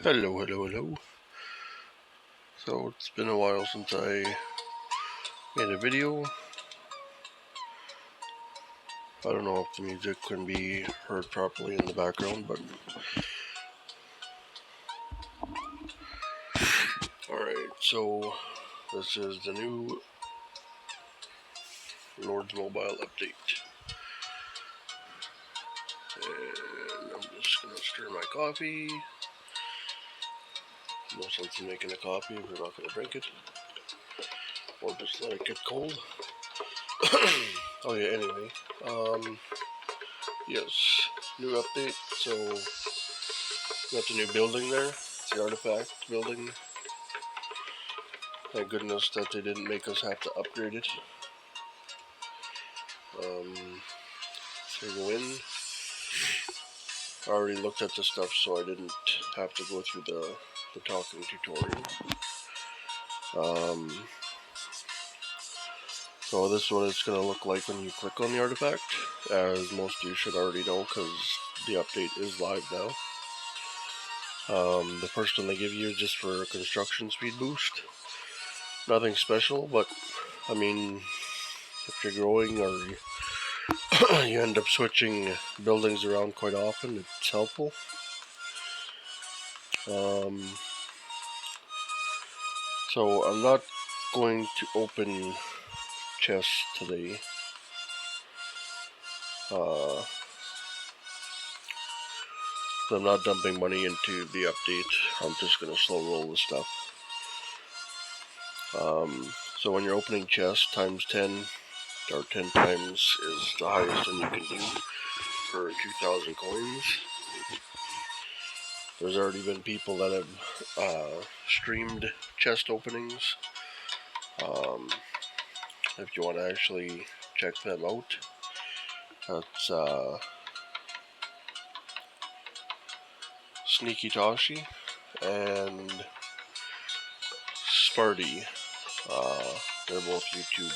Hello, hello, hello. So it's been a while since I made a video. I don't know if the music can be heard properly in the background, but alright, so this is the new Lord's Mobile update. And I'm just gonna stir my coffee. No sense in making a coffee if we're not gonna drink it. Or just let it get cold. Oh yeah, anyway. Yes, new update. So got the new building there. It's the artifact building. Thank goodness that they didn't make us have to upgrade it. So go in. I already looked at the stuff, so I didn't have to go through the talking tutorial. So this is what it's going to look like when you click on the artifact, as most of you should already know because the update is live now. The first one they give you is just for a construction speed boost. Nothing special, but I mean, if you're growing or you end up switching buildings around quite often, it's helpful. So I'm not going to open chests today. I'm not dumping money into the update. I'm just going to slow roll the stuff. So when you're opening chests, times 10 or 10 times is the highest one you can do for 2,000 coins. There's already been people that have streamed chest openings. If you want to actually check them out, that's Sneakytashi and Sparty. They're both YouTube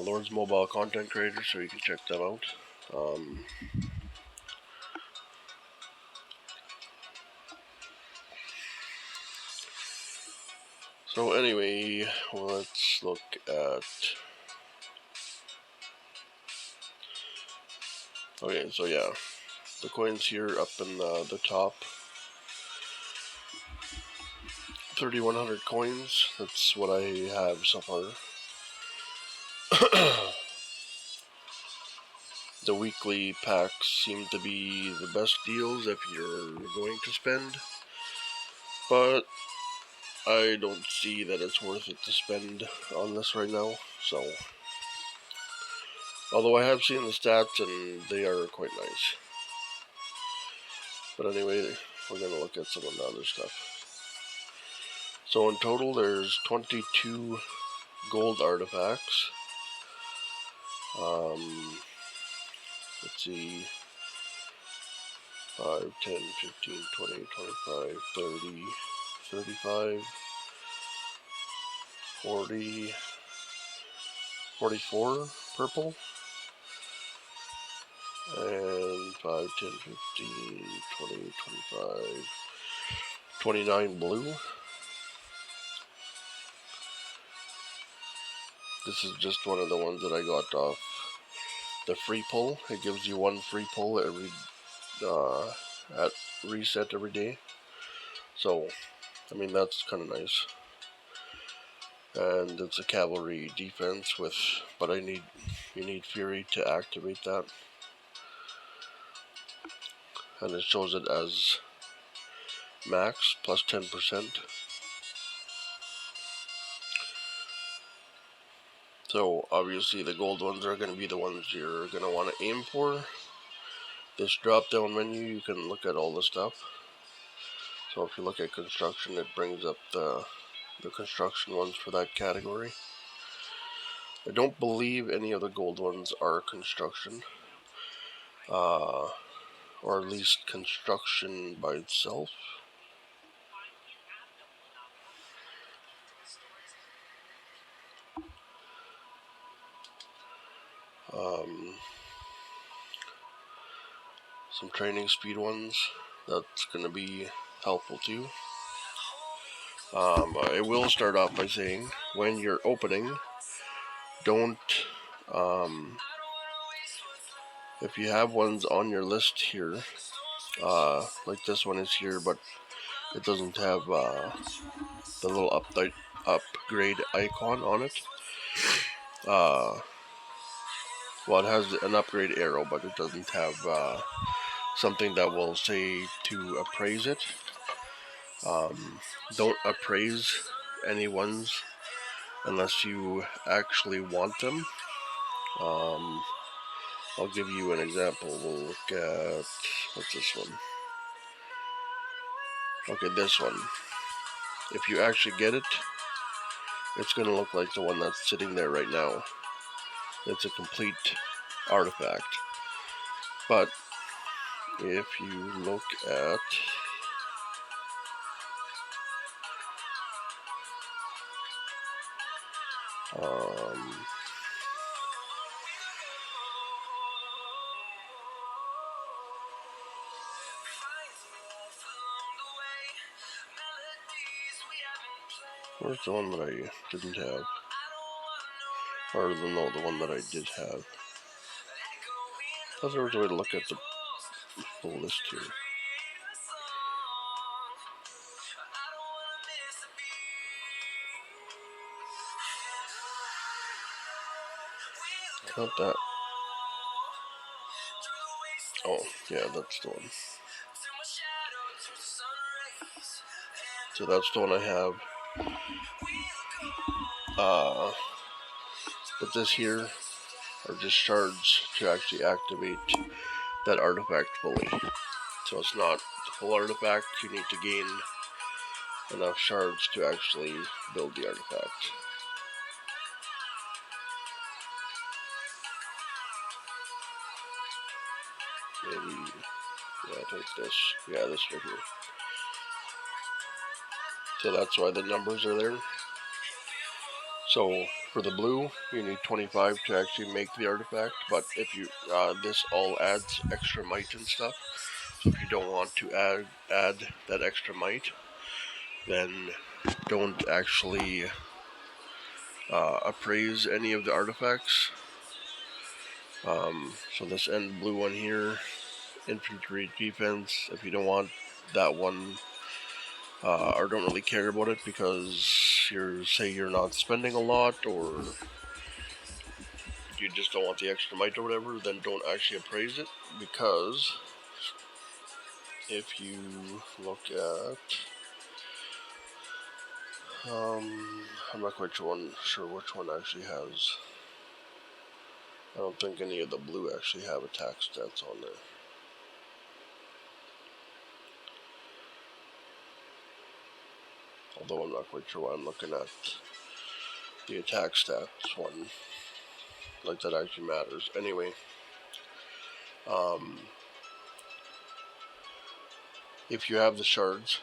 Lord's Mobile content creators, so you can check them out. So anyway, let's look at... Okay, so yeah, the coins here up in the top. 3,100 coins, that's what I have so far. The weekly packs seem to be the best deals if you're going to spend, but I don't see that it's worth it to spend on this right now, so... Although I have seen the stats and they are quite nice. But anyway, we're going to look at some of the other stuff. So in total there's 22 gold artifacts. Let's see, 5, 10, 15, 20, 25, 30, 35, 40, 44 purple, and 5, 10, 15, 20, 25, 29 blue. This is just one of the ones that I got off the free pull. It gives you one free pull every at reset every day. So, I mean, that's kind of nice. And it's a cavalry defense with, but you need Fury to activate that. And it shows it as max plus 10%. So obviously the gold ones are going to be the ones you're going to want to aim for. This drop down menu, you can look at all the stuff. So if you look at construction, it brings up the construction ones for that category. I don't believe any of the gold ones are construction, or at least construction by itself. Some training speed ones. that's going to be helpful too. I will start off by saying, when you're opening, don't, if you have ones on your list here, like this one is here, but it doesn't have the little upgrade icon on it. Well, it has an upgrade arrow, but it doesn't have something that will say to appraise it. Don't appraise any ones unless you actually want them. I'll give you an example. We'll look at, what's this one? Okay, this one. If you actually get it, it's going to look like the one that's sitting there right now. It's a complete artifact. But if you look at where's the one that I didn't have? Or no, the one that I did have. I thought there was a way to look at the full list here. Not that. Oh, yeah, that's the one. So that's the one I have. But this here are just shards to actually activate that artifact fully. So it's not the full artifact. You need to gain enough shards to actually build the artifact. Maybe, yeah, I think this. Yeah, this right here. So that's why the numbers are there. So for the blue, you need 25 to actually make the artifact. But if you, this all adds extra might and stuff. So if you don't want to add that extra might, then don't actually appraise any of the artifacts. So this end blue one here, Infantry Defense, if you don't want that one, or don't really care about it because you're not spending a lot, or you just don't want the extra might or whatever, then don't actually appraise it, because if you look at, I'm not quite sure which one actually has, I don't think any of the blue actually have attack stats on there. Although I'm not quite sure why I'm looking at the attack stats one. Like that actually matters. Anyway, if you have the shards,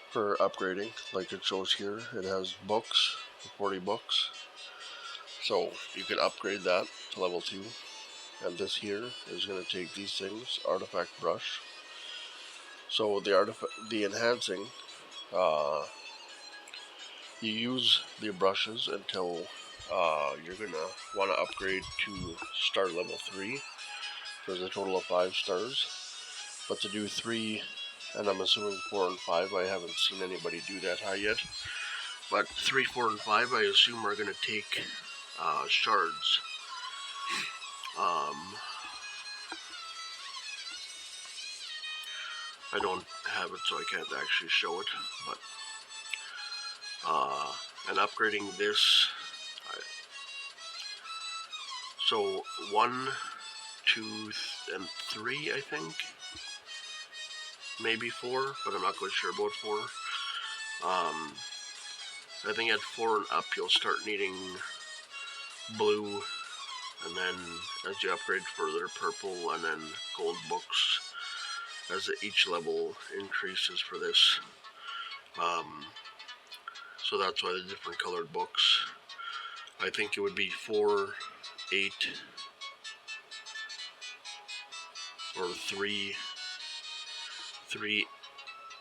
for upgrading, like it shows here, it has books, 40 books. So you can upgrade that to level 2. And this here is going to take these things, artifact brush. So the enhancing, you use the brushes until you're going to want to upgrade to star level 3. There's a total of 5 stars. But to do 3, and I'm assuming 4 and 5, I haven't seen anybody do that high yet. But 3, 4, and 5, I assume are going to take shards. I don't have it, so I can't actually show it. But and upgrading this, so 1, 2, and 3, I think. Maybe 4, but I'm not quite sure about 4. I think at 4 and up, you'll start needing blue, and then as you upgrade further, purple, and then gold books as each level increases for this. So that's why the different colored books. I think it would be 4, 8, or 3, 3,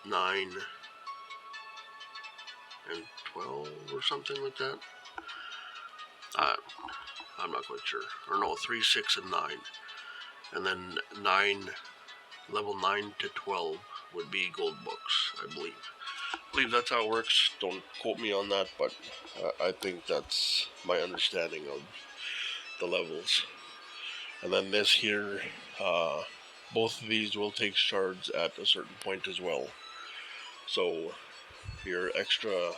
9, and 12 or something like that. I'm not quite sure. Or no, 3, 6, and 9. And then 9, level 9 to 12 would be gold books, I believe. I believe that's how it works. Don't quote me on that, but I think that's my understanding of the levels. And then this here, both of these will take shards at a certain point as well. So your extra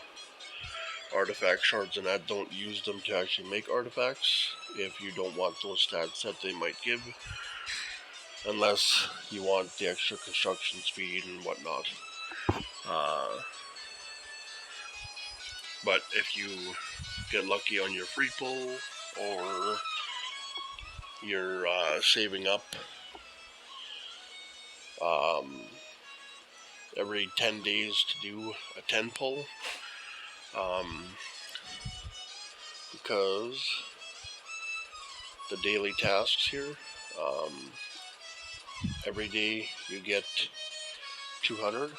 artifact shards and that, don't use them to actually make artifacts if you don't want those stats that they might give, unless you want the extra construction speed and whatnot. But if you get lucky on your free pull, or you're saving up every 10 days to do a 10 pull, because the daily tasks here, every day you get 200,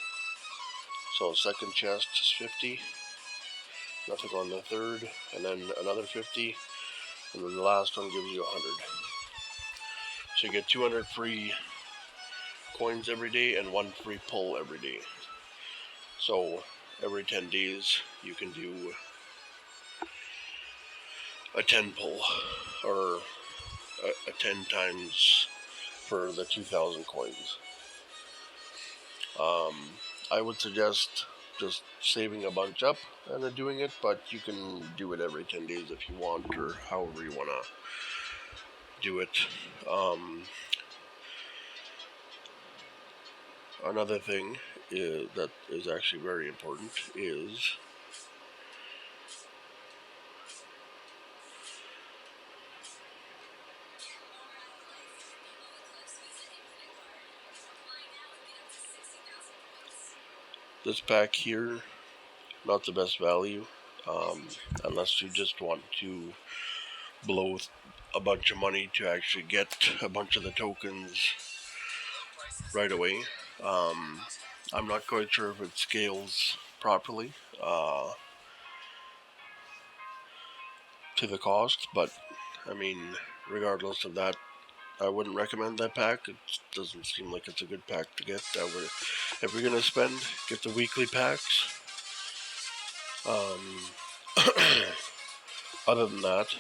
so second chest is 50, nothing on the third, and then another 50, and then the last one gives you 100. So you get 200 free coins every day and 1 free pull every day. So every 10 days you can do a 10 pull, or a 10 times for the 2,000 coins. I would suggest just saving a bunch up and then doing it, but you can do it every 10 days if you want, or however you want to do it. Another thing that is actually very important is this pack here. Not the best value, unless you just want to blow a bunch of money to actually get a bunch of the tokens right away. I'm not quite sure if it scales properly to the cost, but I mean, regardless of that, I wouldn't recommend that pack. It doesn't seem like it's a good pack to get. If you're gonna spend, get the weekly packs. Other than that,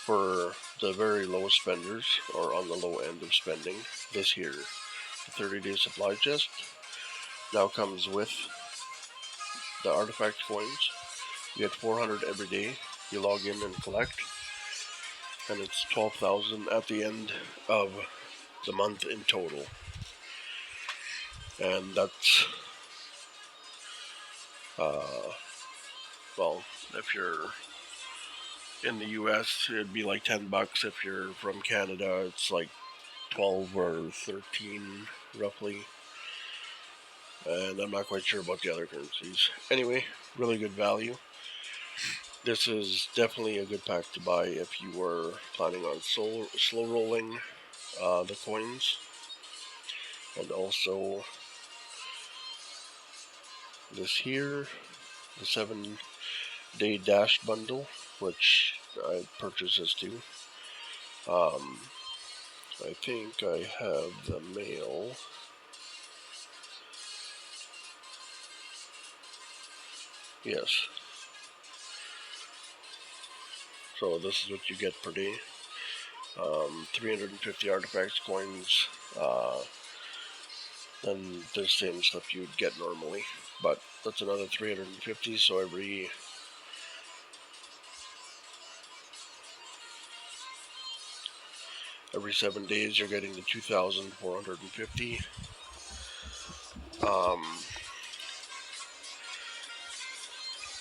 for the very low spenders, or on the low end of spending, this here, the 30-day supply chest, now comes with the artifact coins. You get 400 every day. You log in and collect, and it's 12,000 at the end of the month in total. And that's, well, if you're in the US, it'd be like $10. If you're from Canada, it's like 12 or 13 roughly. And I'm not quite sure about the other currencies. Anyway, really good value. This is definitely a good pack to buy if you were planning on slow rolling the coins. And also this here, the 7-day dash bundle, which I purchased this too. I think I have the mail. Yes. So this is what you get per day. 350 artifacts coins. Then the same stuff you'd get normally, but that's another 350. So every every 7 days you're getting the 2,450.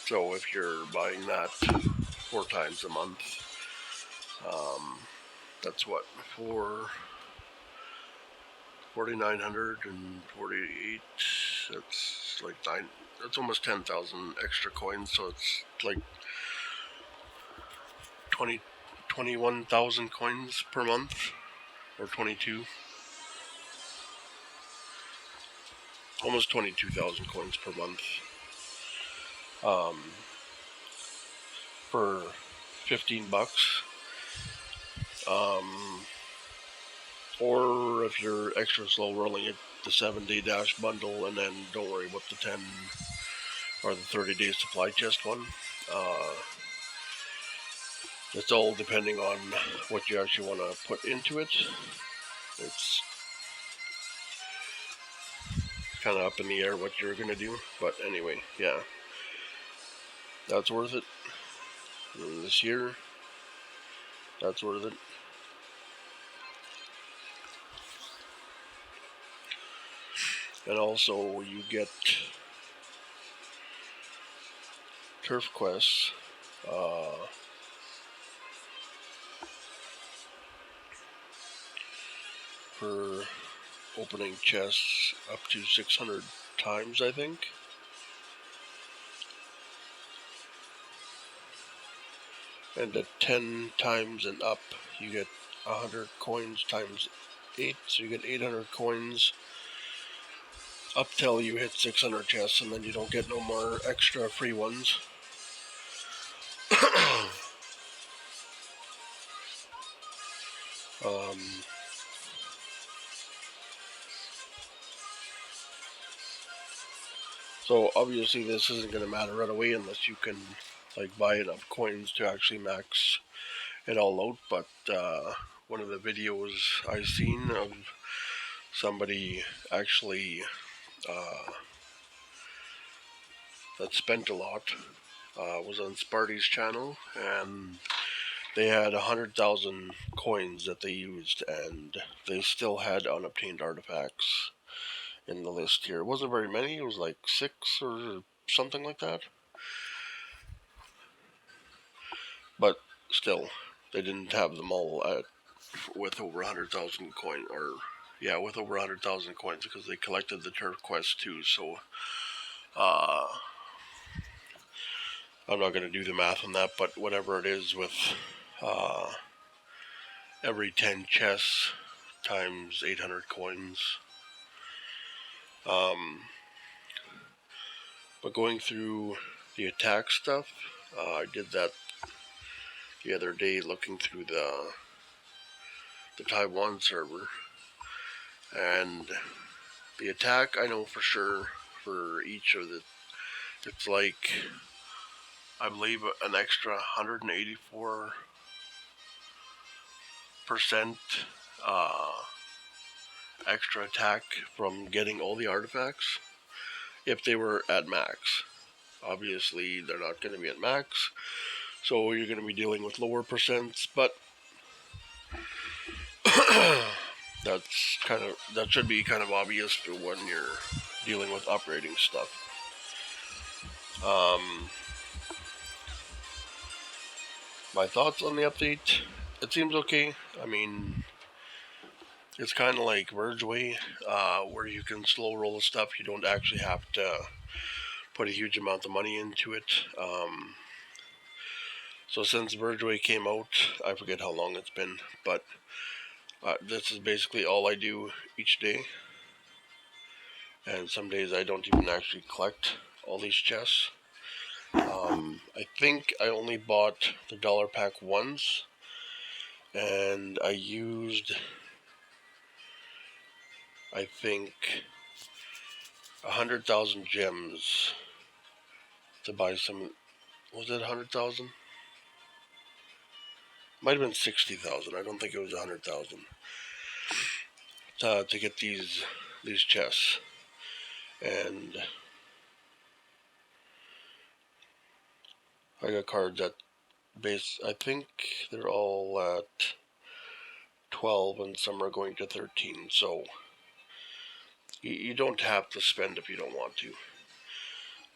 So if you're buying that 4 times a month, that's what, 4,948. That's like that's almost 10,000 extra coins. So it's like 21,000 coins per month. or 22. Almost 22,000 coins per month. For 15 bucks. Or if you're extra slow, rolling it the 7-day dash bundle, and then don't worry about the 10 or the 30-day supply chest one. It's all depending on what you actually want to put into it. It's kind of up in the air what you're going to do. But anyway, yeah. That's worth it. And this year, that's worth it. And also, you get turf quests. For opening chests up to 600 times, I think. And at 10 times and up, you get 100 coins times 8, so you get 800 coins up till you hit 600 chests, and then you don't get no more extra free ones. So obviously this isn't going to matter right away unless you can like buy enough coins to actually max it all out. But one of the videos I've seen of somebody actually that spent a lot was on Sparty's channel, and they had 100,000 coins that they used, and they still had unobtained artifacts in the list here. It wasn't very many, it was like 6 or something like that. But still, they didn't have them all with over 100,000 coins, or yeah, with over 100,000 coins, because they collected the turf quest too. So I'm not going to do the math on that, but whatever it is with every 10 chests times 800 coins. But going through the attack stuff, I did that the other day, looking through the Taiwan server, and the attack I know for sure for each of the, it's like I believe an extra 184% extra attack from getting all the artifacts if they were at max. Obviously they're not going to be at max, so you're going to be dealing with lower percents, but that should be kind of obvious for when you're dealing with upgrading stuff. My thoughts on the update, it seems okay. I mean, it's kind of like Vergeway, where you can slow roll the stuff. You don't actually have to put a huge amount of money into it. So since Vergeway came out, I forget how long it's been, but this is basically all I do each day. And some days I don't even actually collect all these chests. I think I only bought the dollar pack once, and I used, I think, 100,000 gems to buy some. Was it 100,000? Might have been 60,000. I don't think it was 100,000 to get these chests. And I got cards at base. I think they're all at 12, and some are going to 13. So you don't have to spend if you don't want to.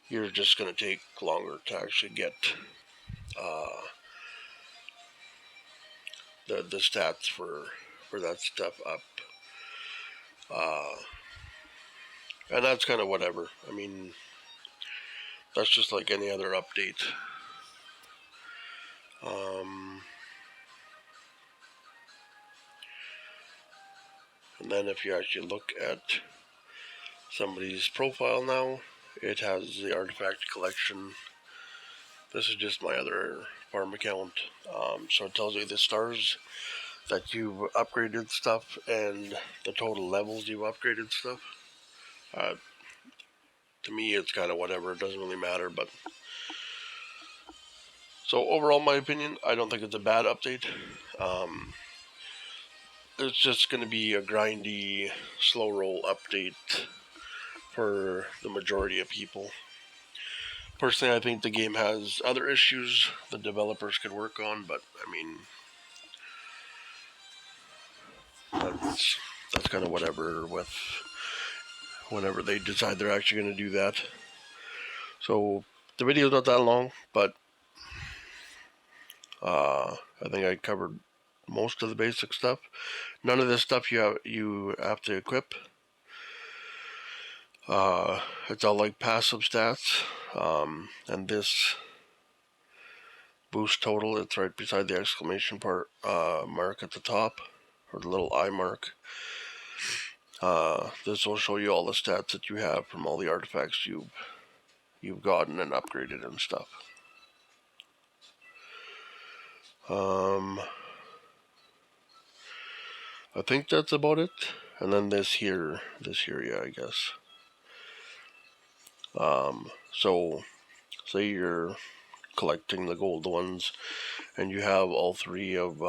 You're just going to take longer to actually get the stats for that stuff up. And that's kind of whatever. I mean, that's just like any other update. And then if you actually look at somebody's profile now, it has the artifact collection. This is just my other farm account. So it tells you the stars that you've upgraded stuff and the total levels you've upgraded stuff. To me, it's kind of whatever. It doesn't really matter. But so overall, my opinion, I don't think it's a bad update. It's just going to be a grindy, slow roll update for the majority of people. Personally, I think the game has other issues the developers could work on, but I mean, that's kind of whatever with whenever they decide they're actually going to do that. So the video's not that long, but I think I covered most of the basic stuff. None of this stuff you have to equip. It's all like passive stats, and this boost total, it's right beside the exclamation mark at the top, or the little eye mark. This will show you all the stats that you have from all the artifacts you've gotten and upgraded and stuff. I think that's about it. And then this here, yeah, I guess. So say you're collecting the gold ones, and you have all three of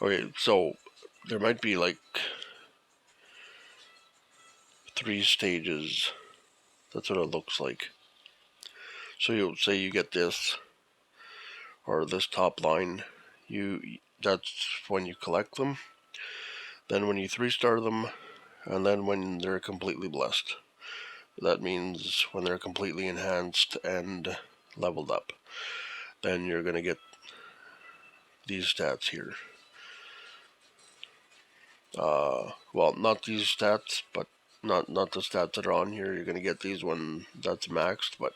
okay, so there might be like 3 stages. That's what it looks like. So you'll say you get this, or this top line, that's when you collect them. Then when you 3-star them, and then when they're completely blessed. That means when they're completely enhanced and leveled up. Then you're going to get these stats here. Well, not these stats, but not the stats that are on here. You're going to get these when that's maxed, but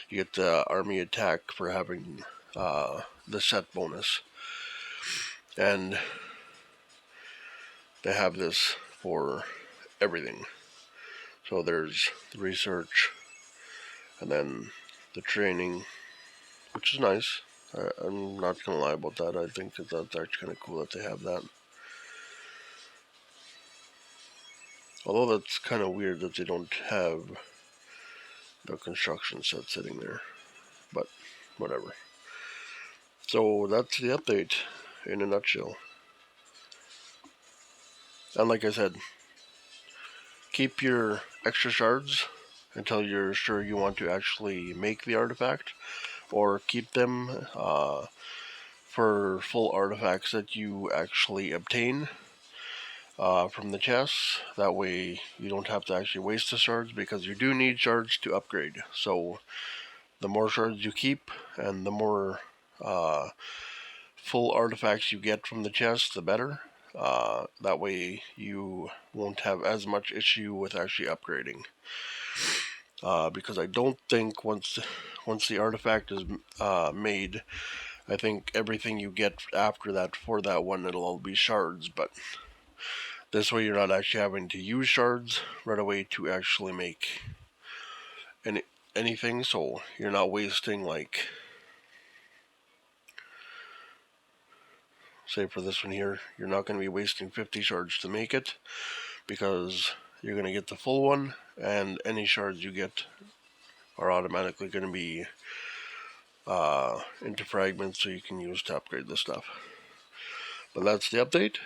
you get the army attack for having the set bonus. And they have this for everything. So there's the research, and then the training, which is nice. I'm not going to lie about that. I think that that's actually kind of cool that they have that. Although that's kind of weird that they don't have the construction set sitting there. But whatever. So that's the update in a nutshell. And like I said, keep your extra shards until you're sure you want to actually make the artifact, or keep them for full artifacts that you actually obtain from the chests. That way you don't have to actually waste the shards, because you do need shards to upgrade. So the more shards you keep and the more full artifacts you get from the chest, the better. That way you won't have as much issue with actually upgrading. Because I don't think once the artifact is made, I think everything you get after that for that one, it'll all be shards. But this way you're not actually having to use shards right away to actually make anything, so you're not wasting, like, say for this one here, you're not going to be wasting 50 shards to make it, because you're going to get the full one, and any shards you get are automatically going to be into fragments, so you can use to upgrade the stuff. But that's the update.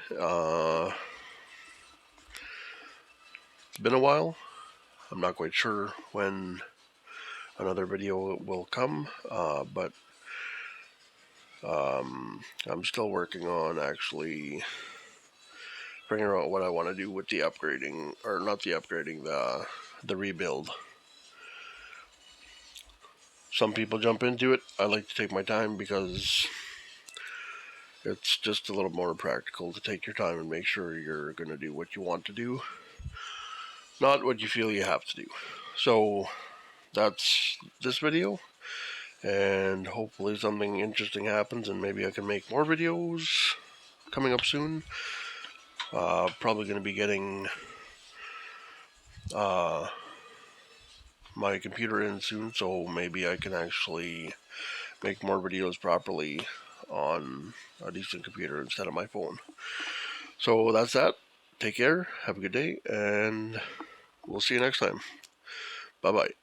It's been a while. I'm not quite sure when another video will come, but I'm still working on actually figuring out what I want to do with the upgrading, or not the upgrading, the rebuild. Some people jump into it. I like to take my time, because it's just a little more practical to take your time and make sure you're going to do what you want to do, not what you feel you have to do. So that's this video. and hopefully something interesting happens and maybe I can make more videos coming up soon. Probably going to be getting my computer in soon, so maybe I can actually make more videos properly on a decent computer instead of my phone. So that's that. Take care, have a good day, and we'll see you next time. Bye bye.